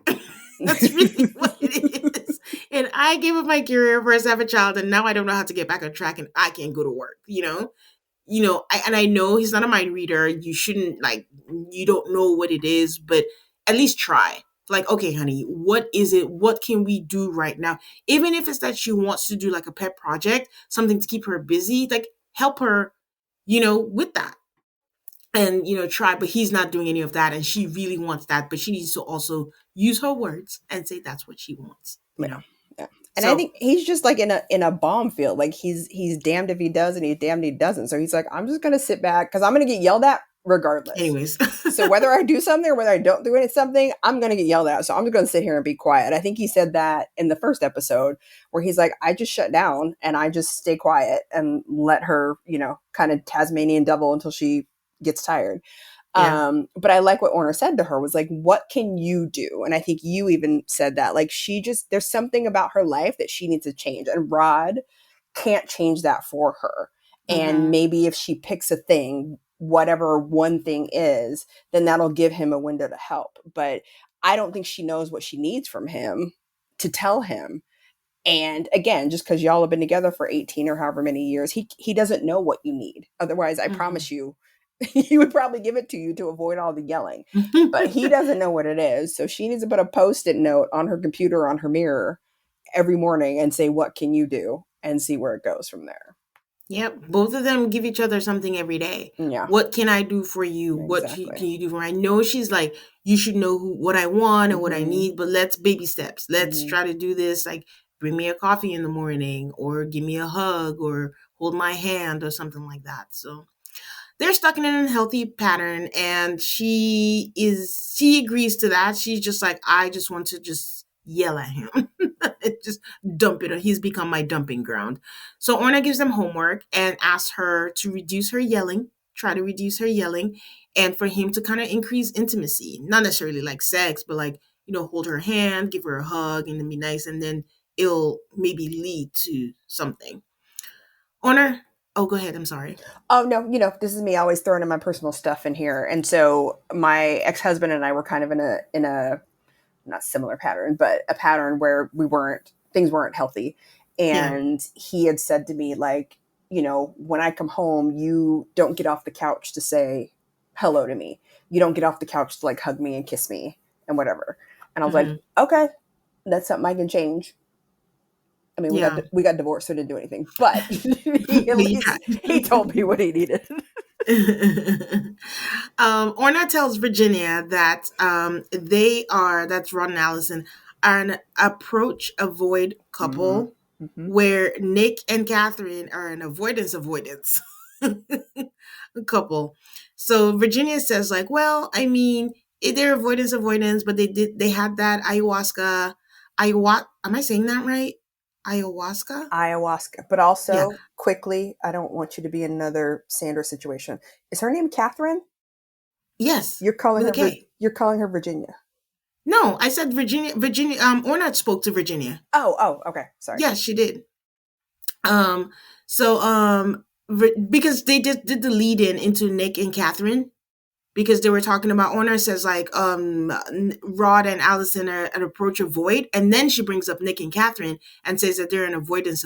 Speaker 1: That's really what it is. And I gave up my career for us to have a child, and now I don't know how to get back on track, and I can't go to work. I know he's not a mind reader. You shouldn't, like, you don't know what it is, but at least try. Like, okay, honey, what is it? What can we do right now? Even if it's that she wants to do like a pet project, something to keep her busy, like help her, with that. and try, but he's not doing any of that, and she really wants that, but she needs to also use her words and say that's what she wants,
Speaker 2: Yeah. Yeah. And I
Speaker 1: so
Speaker 2: think he's just like in a bomb field. Like he's damned if he does and he's damned if he doesn't. So he's like, I'm just gonna sit back because I'm gonna get yelled at regardless.
Speaker 1: anyways.
Speaker 2: So whether I do something or whether I don't do something, I'm gonna get yelled at. So I'm just gonna sit here and be quiet. I think he said that in the first episode where he's like, I just shut down and I just stay quiet and let her, kind of Tasmanian devil until she gets tired.
Speaker 1: Yeah.
Speaker 2: But I like what Orner said to her was like, what can you do? And I think you even said that, like, there's something about her life that she needs to change. And Rod can't change that for her. And
Speaker 1: Mm-hmm.
Speaker 2: maybe if she picks a thing, whatever one thing is, then that'll give him a window to help. But I don't think she knows what she needs from him to tell him. And again, just because y'all have been together for 18 or however many years, he doesn't know what you need. Otherwise, I promise you, he would probably give it to you to avoid all the yelling. But he doesn't know what it is. So she needs to put a post-it note on her computer or on her mirror every morning and say, what can you do? And see where it goes from there.
Speaker 1: Yep, both of them give each other something every day.
Speaker 2: Yeah,
Speaker 1: What can I do for you? What
Speaker 2: exactly.
Speaker 1: can you do for me? I know she's like, you should know what I want and what I
Speaker 2: Mm-hmm.
Speaker 1: need, but let's baby steps. Let's
Speaker 2: Mm-hmm.
Speaker 1: try to do this. Like, bring me a coffee in the morning, or give me a hug, or hold my hand, or something like that. So they're stuck in an unhealthy pattern, and she agrees to that. She's just like, I just want to just yell at him. Just dump it. He's become my dumping ground. So Orna gives them homework and asks her to reduce her yelling, try to reduce her yelling, and for him to kind of increase intimacy. Not necessarily like sex, but like, hold her hand, give her a hug, and then be nice, and then it'll maybe lead to something. Orna, oh, go ahead. I'm sorry.
Speaker 2: Oh no, this is me always throwing in my personal stuff in here. And so my ex-husband and I were kind of in a not similar pattern, but a pattern where things weren't healthy.
Speaker 1: Yeah.
Speaker 2: And he had said to me, like, when I come home, you don't get off the couch to say hello to me. You don't get off the couch to like hug me and kiss me and whatever. And I was like,
Speaker 1: Hmm.
Speaker 2: okay, that's something I can change. I mean,
Speaker 1: Yeah.
Speaker 2: we got divorced, so it didn't do anything. But he at
Speaker 1: But you
Speaker 2: least he told me what he needed.
Speaker 1: Orna tells Virginia that that's Ron and Allison, are an approach avoid
Speaker 2: Mm-hmm.
Speaker 1: couple,
Speaker 2: Mm-hmm.
Speaker 1: where Nick and Catherine are an avoidance couple. So Virginia says like, well, I mean, they're avoidance, but they had that ayahuasca. Am I saying that right? Ayahuasca?
Speaker 2: Ayahuasca, but
Speaker 1: Yeah.
Speaker 2: also quickly, I don't want you to be in another Sandra situation. Is her name Catherine?
Speaker 1: Yes.
Speaker 2: You're calling
Speaker 1: With a
Speaker 2: her.
Speaker 1: K.
Speaker 2: You're calling her Virginia.
Speaker 1: No, I said Virginia. Virginia. Ornat spoke to Virginia.
Speaker 2: Oh, okay. Sorry.
Speaker 1: Yes, she did. Um. So because they did the lead in into Nick and Catherine, because they were talking about Orna says like Rod and Allison are an approach avoid, and then she brings up Nick and Catherine and says that they're an avoidance.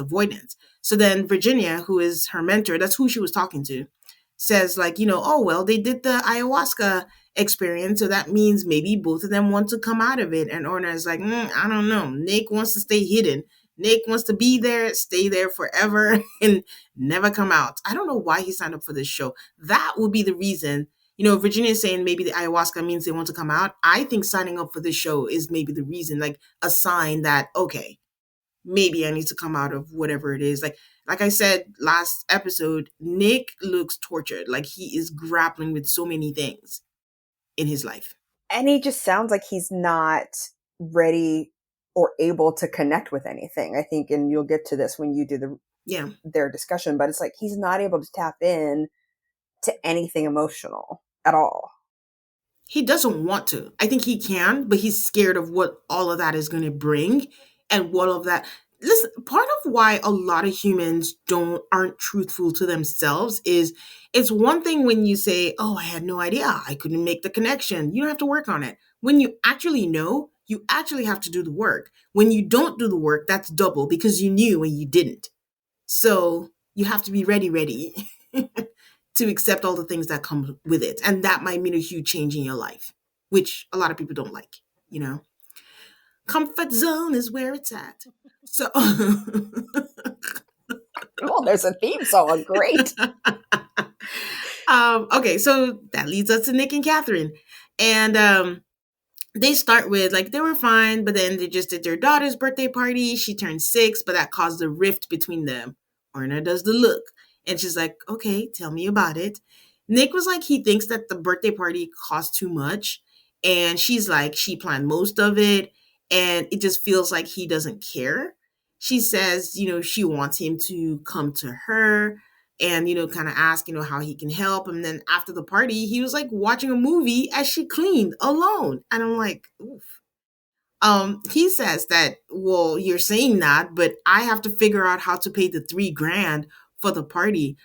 Speaker 1: So then Virginia, who is her mentor, that's who she was talking to, says like, oh well, they did the ayahuasca experience, so that means maybe both of them want to come out of it. And Orna is like, I don't know. Nick wants to stay hidden. Nick wants to be there, stay there forever, and never come out. I don't know why he signed up for this show. That would be the reason. Virginia is saying maybe the ayahuasca means they want to come out. I think signing up for this show is maybe the reason, like a sign that, okay, maybe I need to come out of whatever it is. Like I said last episode, Nick looks tortured. Like he is grappling with so many things in his life.
Speaker 2: And he just sounds like he's not ready or able to connect with anything. I think, and you'll get to this when you do
Speaker 1: Yeah.
Speaker 2: their discussion, but it's like he's not able to tap in to anything emotional at all.
Speaker 1: He doesn't want to. I think he can, but he's scared of what all of that is going to bring, and what of that. Listen, part of why a lot of humans aren't truthful to themselves is, it's one thing when you say, "Oh, I had no idea. I couldn't make the connection." You don't have to work on it. When you actually know, you actually have to do the work. When you don't do the work, that's double, because you knew and you didn't. So you have to be ready to accept all the things that come with it. And that might mean a huge change in your life, which a lot of people don't like, you know. Comfort zone is where it's at. So
Speaker 2: Well, there's a theme song. Great.
Speaker 1: Okay, so that leads us to Nick and Catherine. And they start with like they were fine, but then they just did their daughter's birthday party. She turned 6, but that caused a rift between them. Orna does the look, and she's like, "Okay, tell me about it." Nick was like, he thinks that the birthday party cost too much, and she's like, she planned most of it, and it just feels like he doesn't care. She says, she wants him to come to her and kind of ask how he can help, and then after the party he was like watching a movie as she cleaned alone, and I'm like, oof. He says that, well, you're saying that, but I have to figure out how to pay the 3 grand for the party.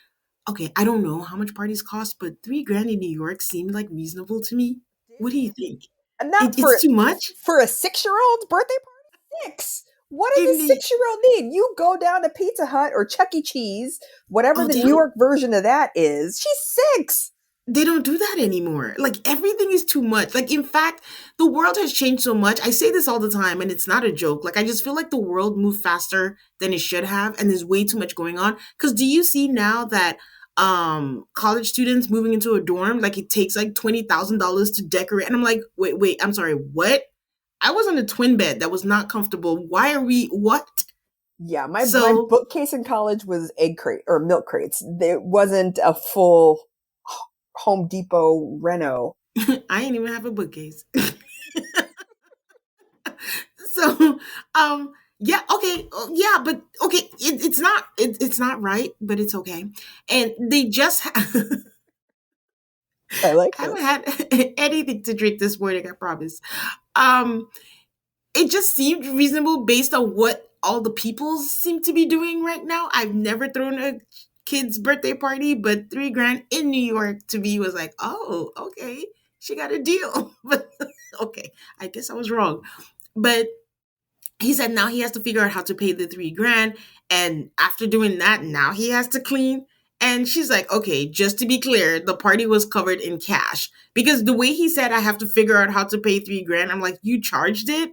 Speaker 1: Okay, I don't know how much parties cost, but 3 grand in New York seemed like reasonable to me. What do you think?
Speaker 2: And not
Speaker 1: It's too much
Speaker 2: for a 6-year-old's birthday party. 6. What does
Speaker 1: in
Speaker 2: a
Speaker 1: the
Speaker 2: 6-year-old need? You go down to Pizza Hut or Chuck E. Cheese, whatever
Speaker 1: oh,
Speaker 2: the New York version of that is. She's 6.
Speaker 1: they don't do that anymore. Like everything is too much. Like in fact, the world has changed so much. I say this all the time and it's not a joke. Like I just feel like the world moved faster than it should have and there's way too much going on. Cuz do you see now that college students moving into a dorm like it takes like $20,000 to decorate and I'm like, "Wait, I'm sorry. What? I was on a twin bed that was not comfortable. Why are we what?"
Speaker 2: Yeah, my
Speaker 1: So,
Speaker 2: bookcase in college was egg crate or milk crates. It wasn't a full Home Depot reno.
Speaker 1: I ain't even have a bookcase. So yeah, okay, yeah, but okay, it's not right, but it's okay. And they just
Speaker 2: I like
Speaker 1: I haven't
Speaker 2: this.
Speaker 1: had anything to drink this morning, I promise. um it just seemed reasonable based on what all the people seem to be doing right now. I've never thrown a kid's birthday party, but 3 grand in New York to me was like, oh, okay, she got a deal. But okay, I guess I was wrong. But he said now he has to figure out how to pay the 3 grand. And after doing that, now he has to clean. And she's like, okay, just to be clear, the party was covered in cash. Because the way he said, I have to figure out how to pay 3 grand, I'm like, you charged it?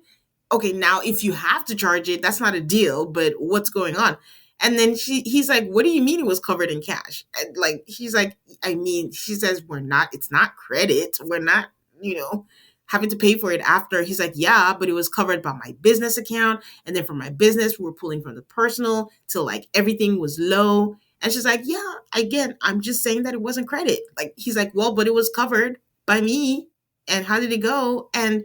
Speaker 1: Okay, now if you have to charge it, that's not a deal, but what's going on? And then he's like, what do you mean it was covered in cash? And like, he's like, I mean, she says, it's not credit. We're not, you know, having to pay for it after. He's like, yeah, but it was covered by my business account. And then from my business, we were pulling from the personal till like everything was low. And she's like, yeah, again, I'm just saying that it wasn't credit. Like, he's like, well, but it was covered by me. And how did it go? And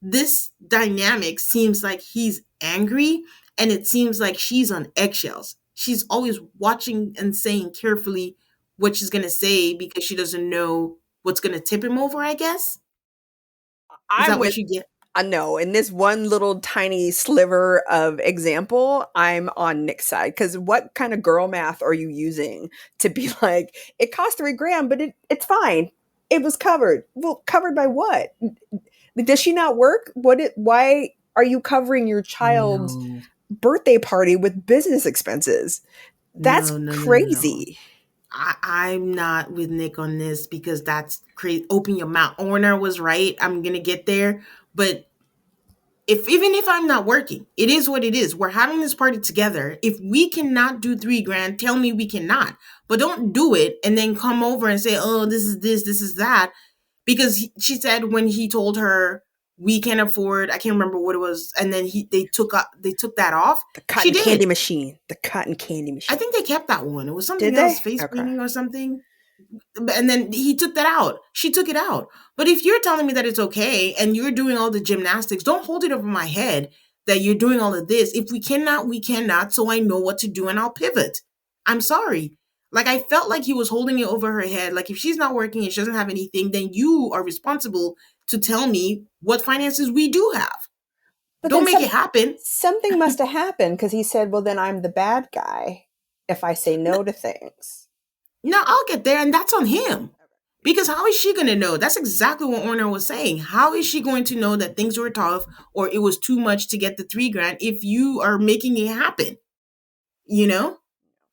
Speaker 1: this dynamic seems like he's angry and it seems like she's on eggshells. She's always watching and saying carefully what she's going to say because she doesn't know what's going to tip him over, I guess. Is
Speaker 2: I'm
Speaker 1: that
Speaker 2: with
Speaker 1: what you get?
Speaker 2: I know in this one little tiny sliver of example, I'm on Nick's side because what kind of girl math are you using to be like it cost 3 grand, but it's fine. It was covered. Well, covered by what? Does she not work? Why are you covering your child's
Speaker 1: No,
Speaker 2: birthday party with business expenses? That's
Speaker 1: no.
Speaker 2: crazy.
Speaker 1: I'm not with Nick on this because that's crazy. Open your mouth. Orner was right. I'm gonna get there, but if even if I'm not working, it is what it is. We're having this party together. If we cannot do 3 grand, tell me we cannot. But don't do it and then come over and say, "Oh, this is that." Because she said when he told her we can't afford, I can't remember what it was, and then they took that off.
Speaker 2: The
Speaker 1: She
Speaker 2: cotton
Speaker 1: did.
Speaker 2: candy machine. The cotton candy
Speaker 1: I
Speaker 2: machine.
Speaker 1: think they kept that one. It was something
Speaker 2: Did
Speaker 1: else,
Speaker 2: they?
Speaker 1: face
Speaker 2: Okay.
Speaker 1: painting or something. And then he took that out. She took it out. But if you're telling me that it's okay and you're doing all the gymnastics, don't hold it over my head that you're doing all of this. If we cannot, we cannot. So I know what to do and I'll pivot. I'm sorry. Like I felt like he was holding it over her head. Like if she's not working and she doesn't have anything, then you are responsible to tell me what finances we do have.
Speaker 2: But
Speaker 1: Don't
Speaker 2: then
Speaker 1: make it happen.
Speaker 2: something must have happened because he said, "Well, then I'm the bad guy if I say
Speaker 1: No,
Speaker 2: no to things."
Speaker 1: no, I'll get there, and that's on him. Because how is she going to know? That's exactly what Orner was saying. How is she going to know that things were tough or it was too much to get the 3 grand if you are making it happen? You know?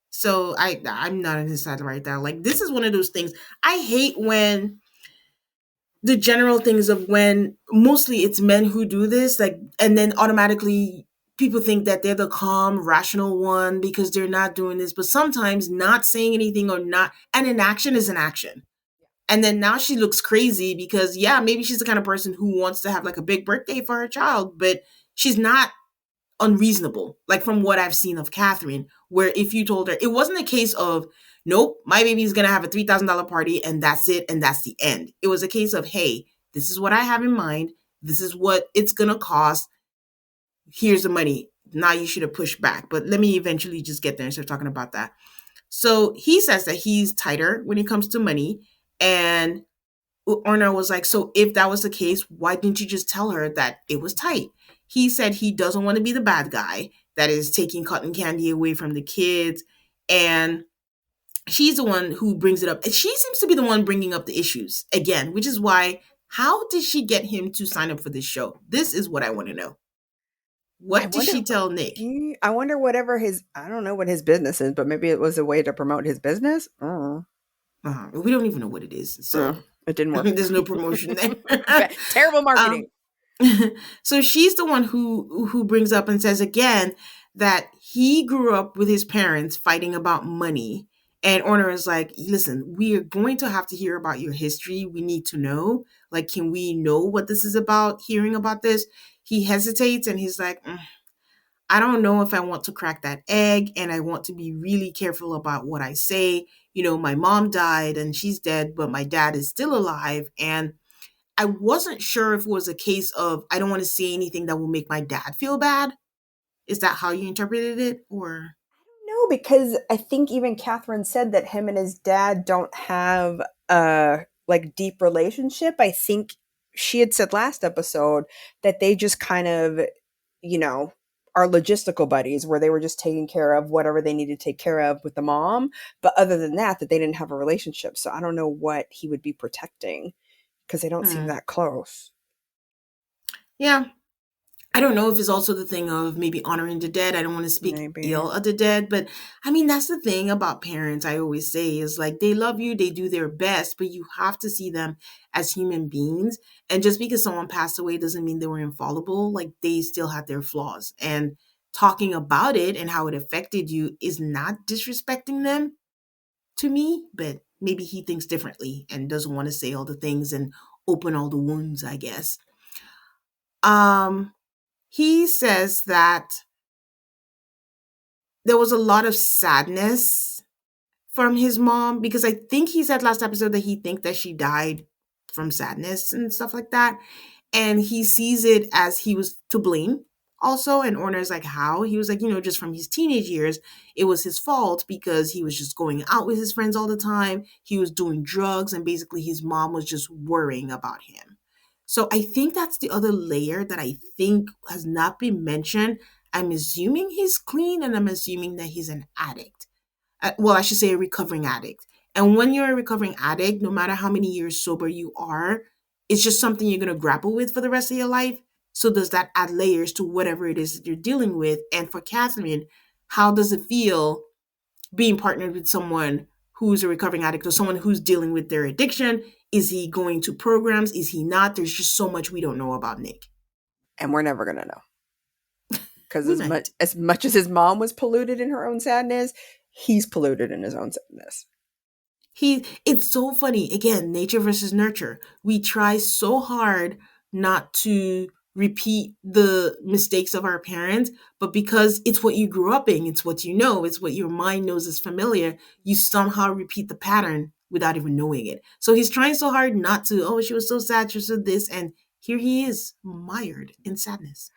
Speaker 1: So I'm not on his side right now. Like this is one of those things. I hate when the general things of when mostly it's men who do this, like and then automatically people think that they're the calm, rational one because they're not doing this, but sometimes not saying anything or not, and an action is an action. And then now she looks crazy because, yeah, maybe she's the kind of person who wants to have like a big birthday for her child, but she's not unreasonable, like from what I've seen of Catherine, where if you told her, it wasn't a case of, nope, my baby's gonna have a $3,000 party and that's it and that's the end. It was a case of, hey, this is what I have in mind. This is what it's gonna cost. Here's the money. Now you should have pushed back. But let me eventually just get there and start talking about that. So he says that he's tighter when it comes to money. And Orna was like, so if that was the case, why didn't you just tell her that it was tight? He said he doesn't want to be the bad guy that is taking cotton candy away from the kids. And she's the one who brings it up. And she seems to be the one bringing up the issues again, which is why, how did she get him to sign up for this show? This is what I want to know.
Speaker 2: I
Speaker 1: What did
Speaker 2: wonder.
Speaker 1: she tell Nick?
Speaker 2: I wonder whatever his. I don't know what his business is, but maybe it was a way to promote his business.
Speaker 1: We don't even know what it is. So
Speaker 2: It didn't work.
Speaker 1: there's no promotion there.
Speaker 2: Terrible marketing.
Speaker 1: So she's the one who brings up and says again that he grew up with his parents fighting about money. And Orner is like, listen, we are going to have to hear about your history. We need to know. Like, can we know what this is about, hearing about this? He hesitates and he's like, I don't know if I want to crack that egg, and I want to be really careful about what I say. You know, my mom died and she's dead, but my dad is still alive. And I wasn't sure if it was a case of I don't want to say anything that will make my dad feel bad. Is that how you interpreted it? Or
Speaker 2: No, because I think even Catherine said that him and his dad don't have a like deep relationship. I think she had said last episode that they just kind of, you know, are logistical buddies where they were just taking care of whatever they needed to take care of with the mom. But other than that, that they didn't have a relationship. So I don't know what he would be protecting because they don't seem that close.
Speaker 1: yeah, I don't know if it's also the thing of maybe honoring the dead. I don't want to speak
Speaker 2: Maybe.
Speaker 1: ill of the dead, but I mean, that's the thing about parents. I always say is like they love you, they do their best, but you have to see them as human beings. And just because someone passed away doesn't mean they were infallible. Like they still had their flaws. And talking about it and how it affected you is not disrespecting them to me, but maybe he thinks differently and doesn't want to say all the things and open all the wounds, I guess. Um, he says that there was a lot of sadness from his mom because I think he said last episode that he think that she died from sadness and stuff like that. And he sees it as he was to blame also. And Orner's like, how? He was like, just from his teenage years, it was his fault because he was just going out with his friends all the time. He was doing drugs, and basically his mom was just worrying about him. So I think that's the other layer that I think has not been mentioned. I'm assuming he's clean and I'm assuming that he's an addict. Well, I should say a recovering addict. And when you're a recovering addict, no matter how many years sober you are, it's just something you're going to grapple with for the rest of your life. So does that add layers to whatever it is that you're dealing with? And for Catherine, how does it feel being partnered with someone who's a recovering addict or someone who's dealing with their addiction? Is he going to programs? Is he not? There's just so much we don't know about Nick.
Speaker 2: And we're never going to know. Because
Speaker 1: We might.
Speaker 2: as much as his mom was polluted in her own sadness, he's polluted in his own sadness.
Speaker 1: It's so funny. Again, nature versus nurture. We try so hard not to repeat the mistakes of our parents, but because it's what you grew up in, it's what you know, it's what your mind knows is familiar, you somehow repeat the pattern without even knowing it. So he's trying so hard not to, oh, she was so sad, she said this, and here he is, mired in sadness.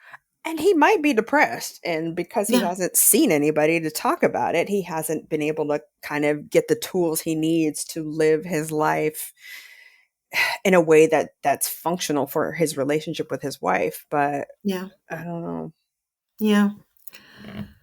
Speaker 2: And he might be depressed. And because he
Speaker 1: Yeah.
Speaker 2: hasn't seen anybody to talk about it, he hasn't been able to kind of get the tools he needs to live his life in a way that's functional for his relationship with his wife. But
Speaker 1: Yeah.
Speaker 2: I don't know.
Speaker 1: Yeah.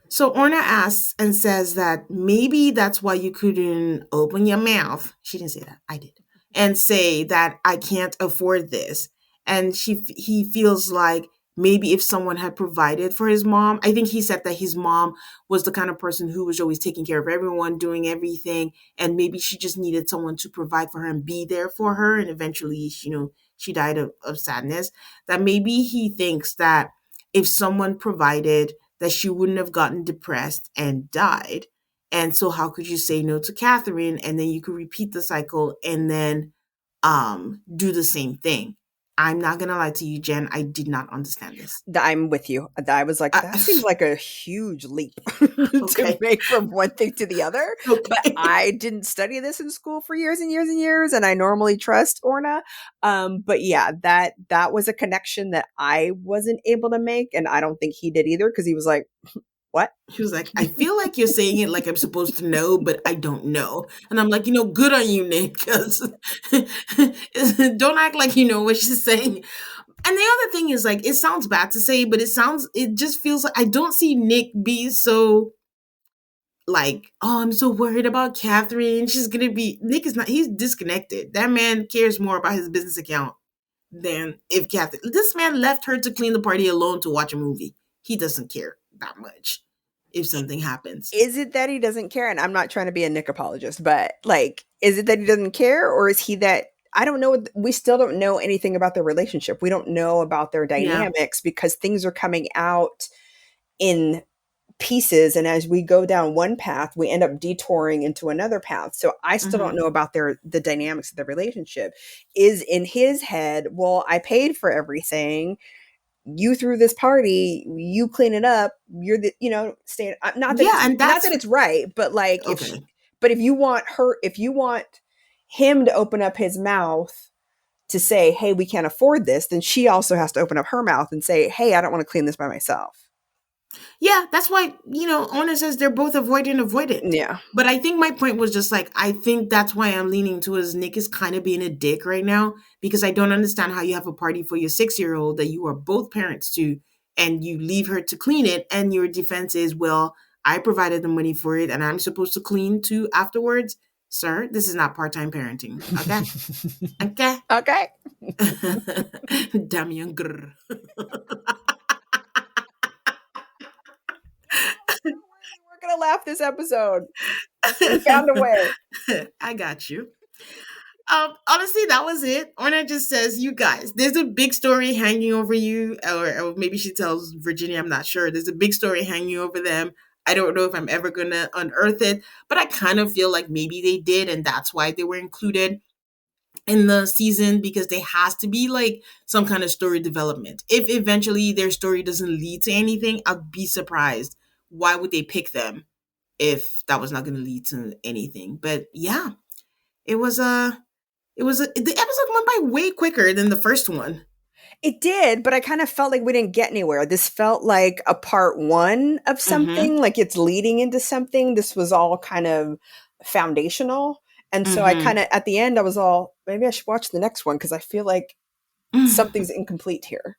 Speaker 1: So Orna asks and says that maybe that's why you couldn't open your mouth. She didn't say that. I did. And say that I can't afford this. And he feels like maybe if someone had provided for his mom, I think he said that his mom was the kind of person who was always taking care of everyone, doing everything, and maybe she just needed someone to provide for her and be there for her. And eventually, she died of sadness. That maybe he thinks that if someone provided that she wouldn't have gotten depressed and died. And so how could you say no to Catherine and then you could repeat the cycle and then do the same thing? I'm not gonna lie to you, Jen. I did not understand this.
Speaker 2: I'm with you. I was like,
Speaker 1: Uh,
Speaker 2: that seems like a huge leap to
Speaker 1: okay.
Speaker 2: make from one thing to the other. But
Speaker 1: Okay.
Speaker 2: I didn't study this in school for years and years and years, and I normally trust Orna. But yeah, that was a connection that I wasn't able to make, and I don't think he did either because he was like, "What?"
Speaker 1: She was like, I feel like you're saying it like I'm supposed to know, but I don't know. And I'm like, good on you, Nick, because don't act like you know what she's saying. And the other thing is, like, it sounds bad to say, but it just feels like I don't see Nick be so, like, oh, I'm so worried about Catherine. Nick is not, he's disconnected. That man cares more about his business account than if Catherine, this man left her to clean the party alone to watch a movie. He doesn't care that much if something happens.
Speaker 2: Is it that he doesn't care? And I'm not trying to be a Nick apologist, but like, is it that he doesn't care, or is he that I don't know? We still don't know anything about their relationship. We don't know about their
Speaker 1: Yeah.
Speaker 2: dynamics because things are coming out in pieces. And as we go down one path, we end up detouring into another path. So I still don't
Speaker 1: Hmm.
Speaker 2: know about the dynamics of the relationship. Is in his head, well, I paid for everything, you threw this party, you clean it up, you're the, staying,
Speaker 1: Yeah, and
Speaker 2: not
Speaker 1: that's
Speaker 2: that it's right, but like if she,
Speaker 1: okay.
Speaker 2: but if you want him to open up his mouth to say, hey, we can't afford this, then she also has to open up her mouth and say, hey, I don't want to clean this by myself.
Speaker 1: Yeah, that's why, Ona says they're both avoidant.
Speaker 2: Yeah.
Speaker 1: But I think my point was just like, I think that's why I'm leaning towards Nick is kind of being a dick right now because I don't understand how you have a party for your 6 year old that you are both parents to and you leave her to clean it. And your defense is, well, I provided the money for it and I'm supposed to clean too afterwards. Sir, this is not part time parenting. Okay. Okay.
Speaker 2: Okay.
Speaker 1: Damien Grr.
Speaker 2: We're gonna laugh this episode. We found a way.
Speaker 1: I got you. Honestly, that was it. Orna just says, "You guys, there's a big story hanging over you," or maybe she tells Virginia. I'm not sure. There's a big story hanging over them. I don't know if I'm ever gonna unearth it, but I kind of feel like maybe they did, and that's why they were included in the season because there has to be like some kind of story development. If eventually their story doesn't lead to anything, I'd be surprised. Why would they pick them if that was not going to lead to anything? But yeah, it was a the episode went by way quicker than the first one.
Speaker 2: It did, but I kind of felt like we didn't get anywhere. This felt like a part one of
Speaker 1: Mhm.
Speaker 2: something, like it's leading into something. This was all kind of foundational. And so I kind
Speaker 1: Mhm.
Speaker 2: of, at the end, I was all, maybe I should watch the next one because I feel like something's incomplete here.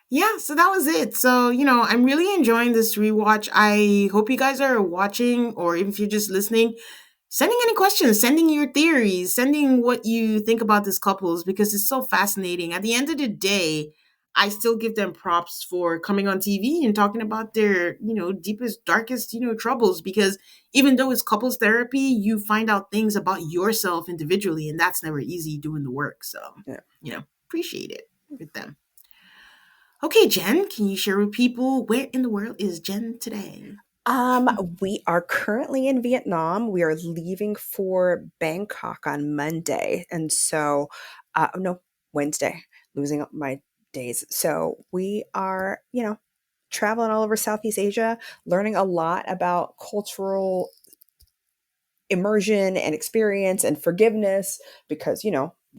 Speaker 1: Yeah, so that was it. So, I'm really enjoying this rewatch. I hope you guys are watching or even if you're just listening, sending any questions, sending your theories, sending what you think about these couples because it's so fascinating. At the end of the day, I still give them props for coming on TV and talking about their, deepest, darkest, troubles because even though it's couples therapy, you find out things about yourself individually and that's never easy doing the work. So,
Speaker 2: Yeah.
Speaker 1: appreciate it with them. Okay, Jen, can you share with people where in the world is Jen today?
Speaker 2: Um, we are currently in Vietnam. We are leaving for Bangkok on Monday. And so, no, Wednesday, losing up my days. So we are, traveling all over Southeast Asia, learning a lot about cultural immersion and experience and forgiveness because,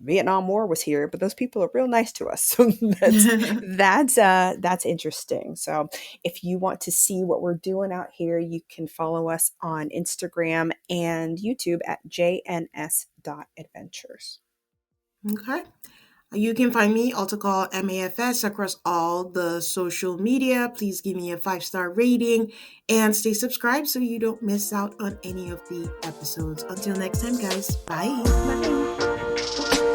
Speaker 2: Vietnam War was here, but those people are real nice to us. So that's interesting. So if you want to see what we're doing out here, you can follow us on Instagram and YouTube at jns.adventures.
Speaker 1: Okay. You can find me, Alticall MAFS, across all the social media. Please give me a 5-star rating and stay subscribed so you don't miss out on any of the episodes. Until next time, guys. Bye.
Speaker 2: Bye.